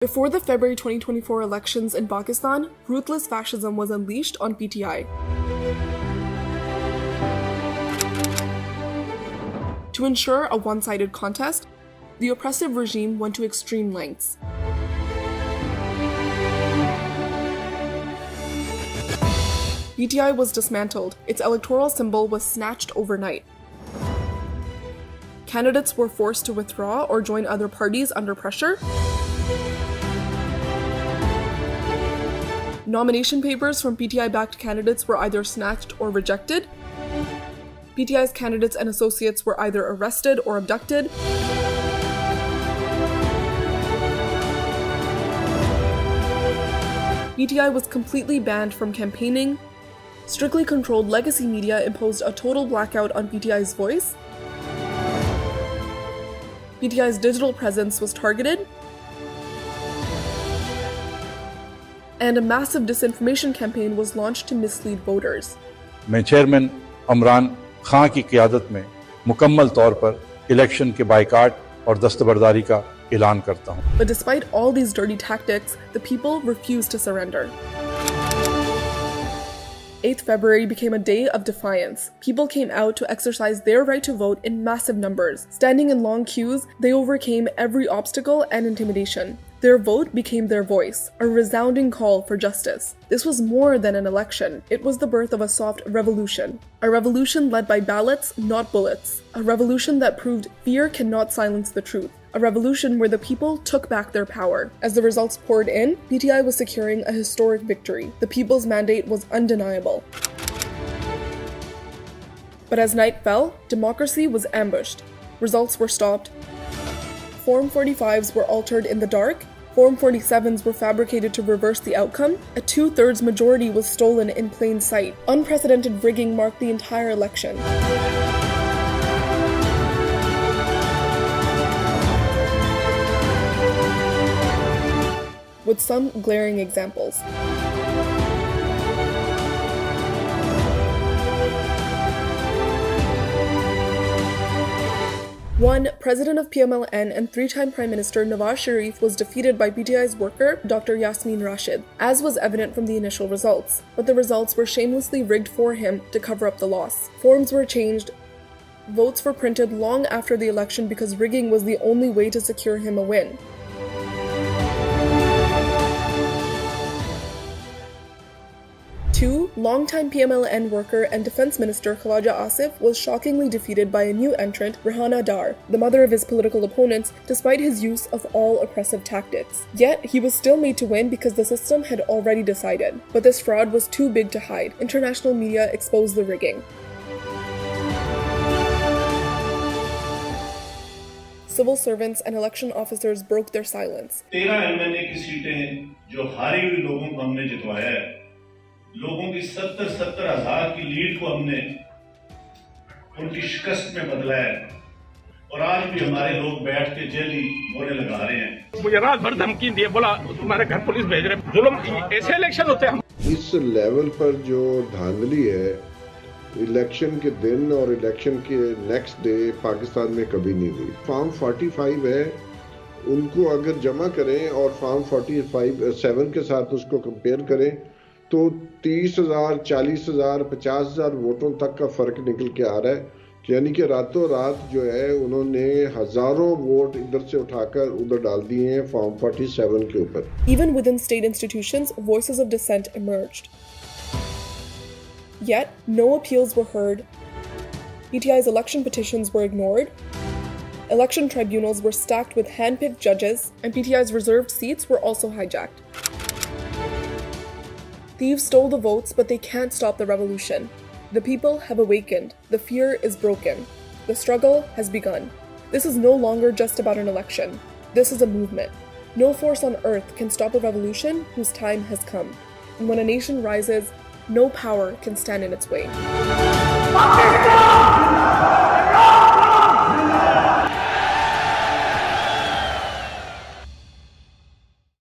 Before the February 2024 elections in Pakistan, ruthless fascism was unleashed on PTI. To ensure a one-sided contest, the oppressive regime went to extreme lengths. PTI was dismantled. Its electoral symbol was snatched overnight. Candidates were forced to withdraw or join other parties under pressure. Nomination papers from PTI-backed candidates were either snatched or rejected. PTI's candidates and associates were either arrested or abducted. PTI was completely banned from campaigning. Strictly controlled legacy media imposed a total blackout on PTI's voice. PTI's digital presence was targeted. And a massive disinformation campaign was launched to mislead voters. मैं chairman Imran खां की क़यादत में मुकम्मल तौर पर election के boycott और दस्तबरदारी का ऐलान करता हूं। But despite all these dirty tactics, the people refused to surrender. 8th February became a day of defiance. People came out to exercise their right to vote in massive numbers. Standing in long queues, they overcame every obstacle and intimidation. Their vote became their voice, a resounding call for justice. This was more than an election. It was the birth of a soft revolution. A revolution led by ballots, not bullets. A revolution that proved fear cannot silence the truth. A revolution where the people took back their power. As the results poured in, PTI was securing a historic victory. The people's mandate was undeniable. But as night fell, democracy was ambushed. Results were stopped. Form 45s were altered in the dark. Form 47s were fabricated to reverse the outcome. A 2/3 majority was stolen in plain sight. Unprecedented rigging marked the entire election. With some glaring examples. One, President of PMLN and three-time Prime Minister Nawaz Sharif was defeated by PTI's worker, Dr. Yasmin Rashid, as was evident from the initial results. But the results were shamelessly rigged for him to cover up the loss. Forms were changed. Votes were printed long after the election because rigging was the only way to secure him a win. 2. Longtime PMLN worker and Defense Minister Khawaja Asif was shockingly defeated by a new entrant, Rehana Dar, the mother of his political opponents, despite his use of all oppressive tactics. Yet, he was still made to win because the system had already decided. But this fraud was too big to hide. International media exposed the rigging. Civil servants and election officers broke their silence. 13 MLA की सीटें जो हारी हुई लोगों को हमने जितवाया है, लोगों की 70-70 हजार की लीड को हमने उनकी शिकस्त में बदला है और आज भी हमारे लोग बैठ के जेली बोले लगा रहे हैं। मुझे रात भर धमकी दिए, बोला तुम्हारे घर पुलिस भेज रहे। जुल्म ऐसे इलेक्शन होते हैं। इस लेवल पर जो धांधली है इलेक्शन के दिन और इलेक्शन के नेक्स्ट डे पाकिस्तान में कभी नहीं हुई। फॉर्म 45 है, उनको अगर जमा करें और फॉर्म 47 के साथ उसको कंपेयर करें तो 30,000, 40,000, 50,000 वोटों तक का फर्क निकल के आ रहा है। यानी कि रातों रात जो है उन्होंने हजारों वोट इधर से उठाकर उधर डाल दिए हैं फॉर्म 47 के ऊपर। Even within state institutions, voices of dissent emerged. Yet, no appeals were heard. PTI's election petitions were ignored. Election tribunals were stacked with hand-picked judges, and PTI's reserved seats were also hijacked. Thieves stole the votes, but they can't stop the revolution. The people have awakened. The fear is broken. The struggle has begun. This is no longer just about an election. This is a movement. No force on earth can stop a revolution whose time has come. And when a nation rises, no power can stand in its way.